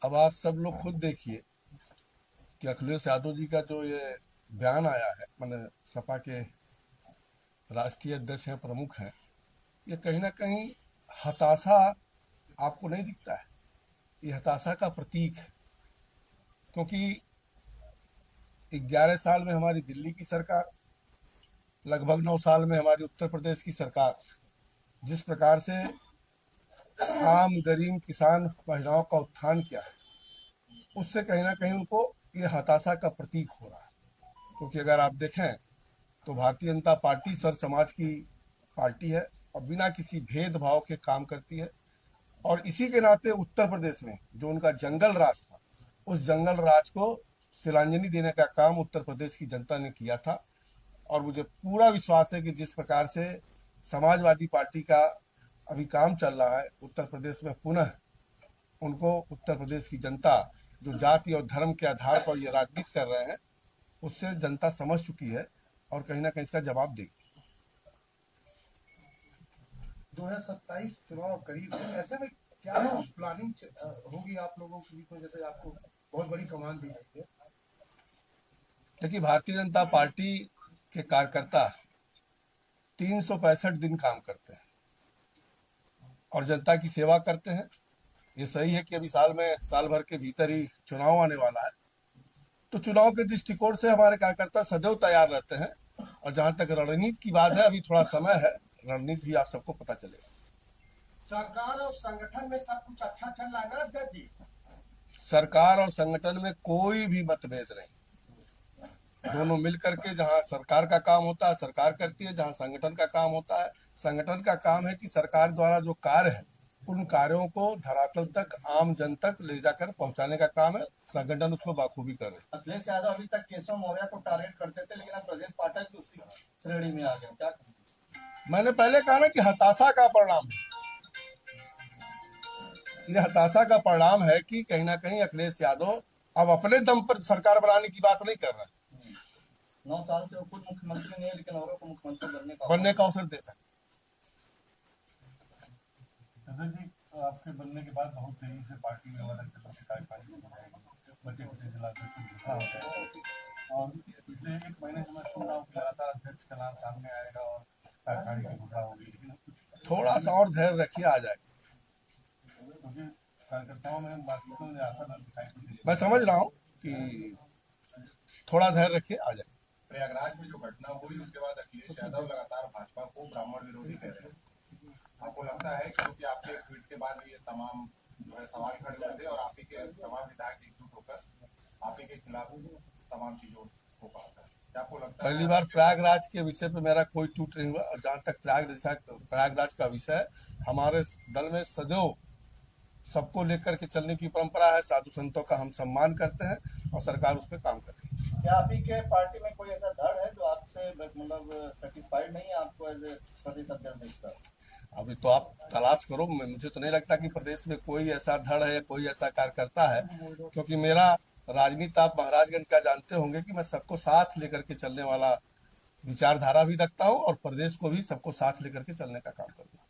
अब आप सब लोग खुद देखिए कि अखिलेश यादव जी का जो ये बयान आया है, मैंने सपा के राष्ट्रीय अध्यक्ष हैं, प्रमुख हैं, ये कहीं ना कहीं हताशा आपको नहीं दिखता है? ये हताशा का प्रतीक है, क्योंकि 11 साल में हमारी दिल्ली की सरकार, लगभग 9 साल में हमारी उत्तर प्रदेश की सरकार जिस प्रकार से आम गरीब किसान महिलाओं का उत्थान किया है, उससे कहीं ना कहीं उनको ये हताशा का प्रतीक हो रहा है। क्योंकि अगर आप देखें तो भारतीय जनता पार्टी सर समाज की पार्टी है और बिना किसी भेदभाव के काम करती है। और इसी के नाते उत्तर प्रदेश में जो उनका जंगल राज था, उस जंगल राज को तिलांजलि देने का काम उत्तर प्रदेश की जनता ने किया था। और मुझे पूरा विश्वास है कि जिस प्रकार से समाजवादी पार्टी का अभी काम चल रहा है उत्तर प्रदेश में, पुनः उनको उत्तर प्रदेश की जनता जो जाति और धर्म के आधार पर ये राजनीति कर रहे हैं, उससे जनता समझ चुकी है और कहीं ना कहीं इसका जवाब देगी। 2027 चुनाव करीब है, ऐसे में क्या कुछ प्लानिंग होगी आप लोगों की? तो जैसे आपको बहुत बड़ी कमान दी गई है। देखिए, भारतीय जनता पार्टी के कार्यकर्ता 365 दिन काम करते हैं और जनता की सेवा करते हैं। ये सही है कि अभी साल भर के भीतर ही चुनाव आने वाला है, तो चुनाव के दृष्टिकोण से हमारे कार्यकर्ता सदैव तैयार रहते हैं। और जहां तक रणनीति की बात है, अभी थोड़ा समय है, रणनीति भी आप सबको पता चलेगा। सरकार और संगठन में सब कुछ अच्छा चल रहा है ना अध्यक्ष जी? सरकार और संगठन में कोई भी मतभेद नहीं, दोनों मिल करके जहां सरकार का काम होता है सरकार करती है, जहां संगठन का काम होता है संगठन का काम है कि सरकार द्वारा जो कार्य है उन कार्यों को धरातल तक, आम जन तक ले जाकर पहुंचाने का काम है। संगठन उसको बाखूबी कर रहे हैं। अखिलेश यादव अभी तक केशव मौर्य को टारगेट करते थे, लेकिन अब ब्रजेश पाठक भी उसी श्रेणी में आ गए, क्या? मैंने पहले कहा ना कि हताशा का परिणाम, ये हताशा का परिणाम है कि कहीं ना कहीं अखिलेश यादव अब अपने दम पर सरकार बनाने की बात नहीं कर रहे हैं। 9 साल से वो खुद मुख्यमंत्री नहीं है, लेकिन औरों को मुख्यमंत्री बनने का अवसर देता है। जी, आपके बनने के बाद बहुत तेजी से पार्टी में अलग तरह के कार्यकारिणी हो जाएगी, बचे कुचे जिला अध्यक्ष घोषणा हो जाएगा और पिछले 1 महीने से मैं सुन रहा हूँ कि लगातार अध्यक्ष का नाम सामने आएगा और कार्यकारिणी की घोषणा होगी, लेकिन थोड़ा सा और धैर्य रखिए, आ जाएगा। क्योंकि कार्यकर्ताओं में बातचीतों ने आशा न दिखाई। मैं समझ रहा हूँ कि थोड़ा धैर्य रखिए, आ जाएगा। प्रयागराज में जो घटना हुई उसके बाद अखिलेश यादव लगातार भाजपा को ब्राह्मण विरोधी कह रहे हैं। आपको लगता है क्योंकि आपके ट्वीट के बाद ये तमाम जो है सवाल खड़े हुए थे और आप ही के तमाम विधायक एकजुट होकर आप ही के खिलाफ तमाम चीजों को कहा था, क्या आपको लगता है? पहली बार प्रयागराज के विषय पे मेरा कोई ट्वीट नहीं हुआ। और जहाँ तक प्रयागराज का विषय, हमारे दल में सदैव सबको लेकर के चलने की परंपरा है, साधु संतों का हम सम्मान करते हैं और सरकार उस पर काम कर रही है। क्या आप ही के पार्टी में कोई ऐसा धड़ है जो आपसे मतलब सेटिस्फाइड नहीं है आपको एज ए प्रदेश अध्यक्ष देखकर? अभी तो आप तलाश करो, मुझे तो नहीं लगता कि प्रदेश में कोई ऐसा धड़ है, कोई ऐसा कार्यकर्ता है, क्योंकि मेरा राजनीति आप महाराजगंज का जानते होंगे कि मैं सबको साथ लेकर के चलने वाला विचारधारा भी रखता हूँ और प्रदेश को भी सबको साथ लेकर के चलने का काम करता हूँ।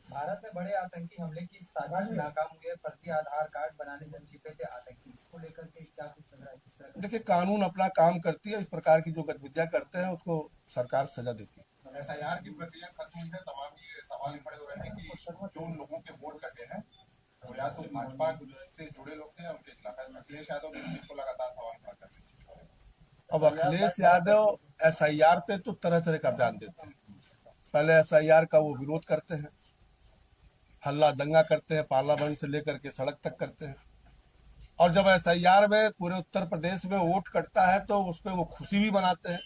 भारत में बड़े आतंकी हमले की साजिश नाकाम हुई है, फर्जी आधार कार्ड बनाने में छिपे थे आतंकी, इसको लेकर के क्या कुछ चल रहा है, किस तरह? देखिए, कानून अपना काम करती है, इस प्रकार की जो गतिविधियां करते हैं उसको सरकार सजा देती है। एसआईआर की प्रक्रिया खत्म हुई है, तमाम ये सवाल खड़े हो रहे हैं कि जो उन लोगों के वोट कटे हैं वो या तो भाजपा से जुड़े लोग थे, उनके खिलाफ अखिलेश यादव भी इस चीज को लगातार सवाल खड़ा कर रहे हैं। अब अखिलेश यादव एसआईआर पे तो तरह तरह का बयान देते हैं। पहले एसआईआर का वो विरोध करते हैं, हल्ला दंगा करते हैं, पार्लियामेंट से लेकर के सड़क तक करते हैं। और जब एसआईआर में पूरे उत्तर प्रदेश में वोट कटता है तो उस पर वो खुशी भी मनाते हैं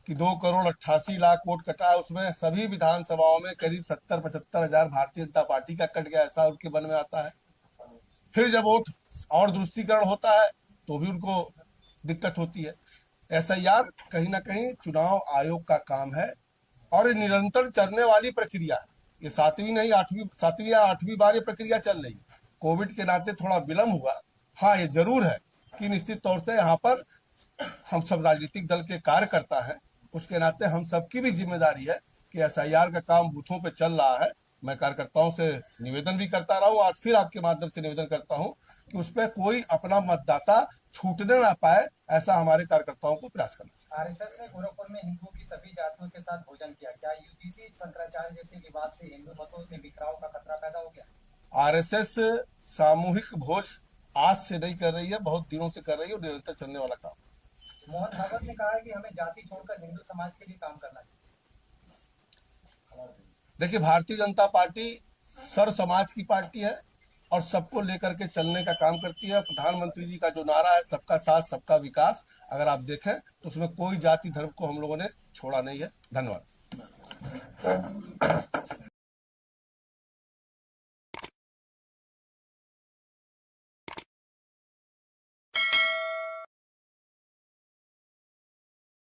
कि 2,88,00,000 वोट कटा है। उसमें सभी विधानसभाओं में करीब 70-75 हजार भारतीय जनता पार्टी का कट गया, ऐसा उनके मन में आता है। फिर जब वोट और दुरुस्तीकरण होता है तो भी उनको दिक्कत होती है। एसआईआर कहीं ना कहीं चुनाव आयोग का काम है और ये निरंतर चलने वाली प्रक्रिया है। ये सातवीं या आठवीं बार ये प्रक्रिया चल रही है। कोविड के नाते थोड़ा विलंब हुआ। हाँ, ये जरूर है कि निश्चित तौर से यहाँ पर हम सब राजनीतिक दल के कार्यकर्ता हैं, उसके नाते हम सबकी भी जिम्मेदारी है कि एसआईआर का काम बूथों पे चल रहा है मैं कार्यकर्ताओं से निवेदन भी करता रहा हूं, आज फिर आपके माध्यम से निवेदन करता हूं कि उस पर कोई अपना मतदाता छूटने ना पाए, ऐसा हमारे कार्यकर्ताओं को प्रयास करना चाहिए। आरएसएस ने गोरखपुर में हिंदुओं की सभी जातियों के साथ भोजन किया, क्या यूजीसी शंकराचार्य जैसे विवाद से हिंदू मतों में बिखराव का खतरा पैदा हो गया? आरएसएस सामूहिक भोज आज से नहीं कर रही है, बहुत दिनों से कर रही है और निरंतर चलने वाला काम। मोहन भागवत ने कहा है कि हमें जाति छोड़कर हिंदू समाज के लिए काम करना चाहिए। देखिए, भारतीय जनता पार्टी सर्व समाज की पार्टी है और सबको लेकर के चलने का काम करती है। प्रधानमंत्री जी का जो नारा है सबका साथ सबका विकास, अगर आप देखें तो उसमें कोई जाति धर्म को हम लोगों ने छोड़ा नहीं है। धन्यवाद।